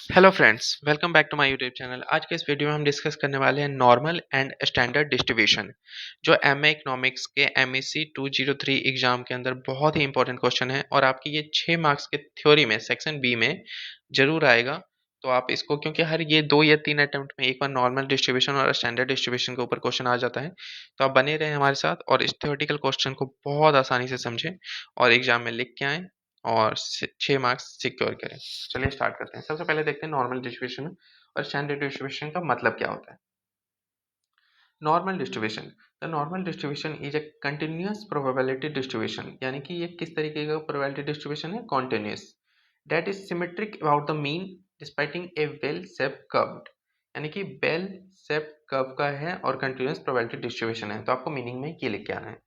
Hello friends, welcome back to my YouTube channel. आज के इस वीडियो में हम डिस्कस करने वाले हैं नॉर्मल एंड स्टैंडर्ड डिस्ट्रीब्यूशन, जो एमए इकोनॉमिक्स के एमएससी 203 एग्जाम के अंदर बहुत ही इंपॉर्टेंट क्वेश्चन है और आपकी ये 6 मार्क्स के थ्योरी में सेक्शन बी में जरूर आएगा। तो आप इसको, क्योंकि हर ये 2 या 3 अटेम्प्ट में एक बार नॉर्मल डिस्ट्रीब्यूशन और स्टैंडर्ड डिस्ट्रीब्यूशन के ऊपर क्वेश्चन आ जाता है, तो आप बने रहें हमारे साथ और इस थ्योरेटिकल क्वेश्चन को बहुत आसानी से समझें और एग्जाम में लिख के आएँ और 6 मार्क्स सिक्योर करें। चलिए स्टार्ट करते हैं। सबसे पहले देखते हैं नॉर्मल डिस्ट्रीब्यूशन और स्टैंडर्ड डिस्ट्रीब्यूशन का मतलब क्या होता है। Normal distribution, the normal distribution is a continuous probability distribution, यानी कि ये किस तरीके का प्रोबेबिलिटी डिस्ट्रीब्यूशन है? Continuous, that is symmetric about the mean depicting a bell shaped curve, यानी कि बेल शेप्ड कर्व का है और कंटिन्यूअस प्रोबेबिलिटी डिस्ट्रीब्यूशन है। तो आपको मीनिंग में ये लिख के आना है।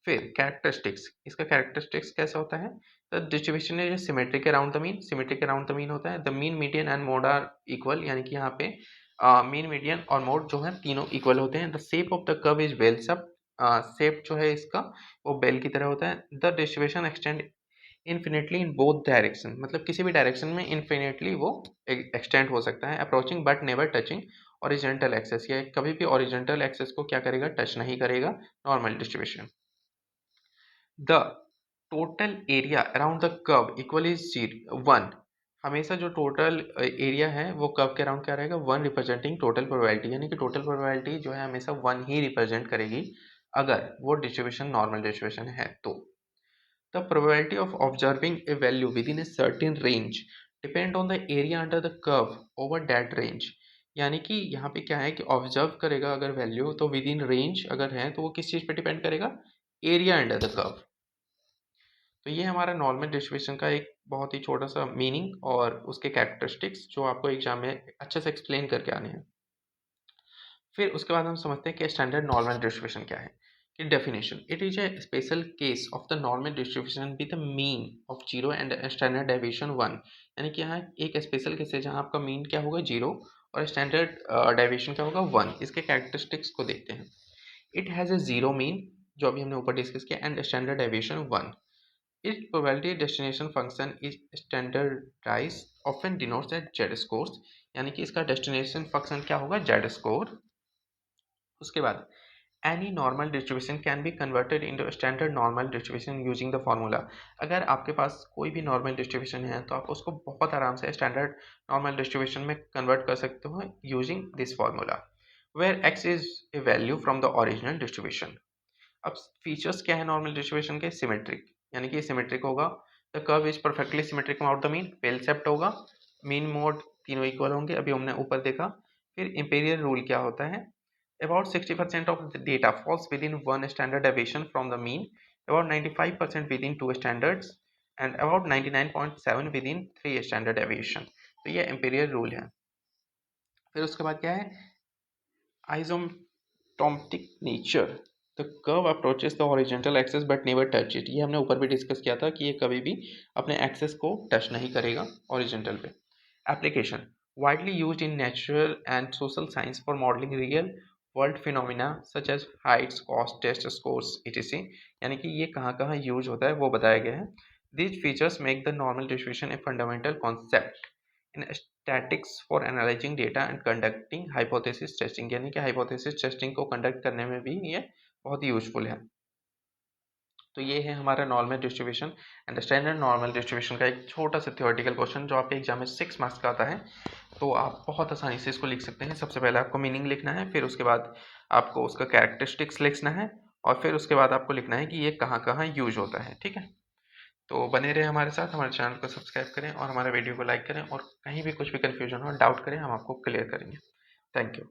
फिर कैरेक्टरिस्टिक्स, इसका कैरेक्टरिस्टिक्स कैसा होता है? The distribution is symmetric around the mean, symmetric around the mean होता है। The mean, median and mode are equal, यानी कि यहाँ पे मीन, मीडियन और मोड जो है तीनों इक्वल होते हैं। The shape of the curve is bell shape, shape जो है इसका वो बेल की तरह होता है। The distribution extend infinitely in both direction, मतलब किसी भी डायरेक्शन में इन्फिनिटली वो एक्सटेंड हो सकता है। Approaching but never touching horizontal axis, या कभी भी ओरिजेंटल एक्सेस को क्या करेगा? टच नहीं करेगा। Normal distribution. The total area around the curve equal is 1, हमेशा जो टोटल एरिया है वो कर्व के अराउंड क्या रहेगा? 1, रिप्रेजेंटिंग टोटल प्रोबेबिलिटी, यानी कि टोटल प्रोबेबिलिटी जो है हमेशा 1 ही रिप्रेजेंट करेगी अगर वो डिस्ट्रीब्यूशन नॉर्मल डिस्ट्रीब्यूशन है। तो the probability of observing A value with in a certain range depend on the area under the curve over that range, यानी कि यहाँ पे क्या है कि ऑब्जर्व करेगा अगर वैल्यू, तो विद इन रेंज अगर है तो वो किस चीज़ पे डिपेंड करेगा? Area under the curve. तो ये हमारा नॉर्मल डिस्ट्रीब्यूशन का एक बहुत ही छोटा सा मीनिंग और उसके कैरेक्टरिस्टिक्स जो आपको एग्जाम में अच्छे से एक्सप्लेन करके आने हैं। फिर उसके बाद हम समझते हैं कि स्टैंडर्ड नॉर्मल डिस्ट्रीब्यूशन क्या है। कि definition, it is a special case of the normal distribution with the mean of zero and standard deviation 1, यानी कि यहाँ एक स्पेशल केस है जहाँ आपका मीन क्या होगा? 0 और स्टैंडर्ड डेविएशन क्या होगा? 1। इसके कैरेक्टरिस्टिक्स को देखते हैं। It has a zero mean, जो अभी हमने ऊपर डिस्कस किया, and standard deviation 1। Its probability destination function is standardized, often denotes as Z scores, यानी कि इसका डेस्टिनेशन फंक्शन क्या होगा? Z score. उसके बाद any normal distribution can be converted into a standard normal distribution using the formula। अगर आपके पास कोई भी नॉर्मल डिस्ट्रीब्यूशन है तो आप उसको बहुत आराम से स्टैंडर्ड नॉर्मल डिस्ट्रीब्यूशन में कन्वर्ट कर सकते हो using this formula, where x is a value from the original distribution. अब फीचर्स क्या है नॉर्मल डिस्ट्रीब्यूशन के? सिमेट्रिक, यानी कि सिमेट्रिक होगा। The curve is perfectly symmetric about the mean, bell shaped होगा, मीन मोड तीनों इक्वल होंगे, अभी हमने ऊपर देखा। फिर इंपीरियल रूल क्या होता है? About 60% of the data falls within 1 standard deviation from the mean, about 95% within 2 standards and about 99.7 within 3 standard deviation. तो ये इंपीरियल रूल है। फिर उसके बाद क्या है? Asymptotic nature, the curve approaches the horizontal axis but never touch it. ये हमने ऊपर भी डिस्कस किया था कि ये कभी भी अपने एक्सेस को टच नहीं करेगा हॉरिजॉन्टल पे। Application, widely used in natural and social science for modelling real world phenomena such as heights, cost, test scores etc, यानी कि ये कहाँ कहाँ यूज होता है वो बताया गया है। These features make the normal distribution a fundamental concept in statistics for analyzing data and conducting hypothesis testing, यानी कि hypothesis testing को conduct करने में भी ये बहुत यूजफुल है। तो ये है हमारा normal distribution and standard normal distribution का एक छोटा सा थ्योरेटिकल क्वेश्चन जो आपके एग्जाम में 6 मार्क्स का आता है। तो आप बहुत आसानी से इसको लिख सकते हैं। सबसे पहले आपको मीनिंग लिखना है, फिर उसके बाद आपको उसका कैरेक्टरिस्टिक्स लिखना है और फिर उसके बाद आपको लिखना है कि ये कहाँ कहाँ यूज होता है। ठीक है, तो बने रहे हमारे साथ, हमारे चैनल को सब्सक्राइब करें और हमारे वीडियो को लाइक करें और कहीं भी कुछ भी कन्फ्यूजन हो, डाउट करें, हम आपको क्लियर करेंगे। Thank you.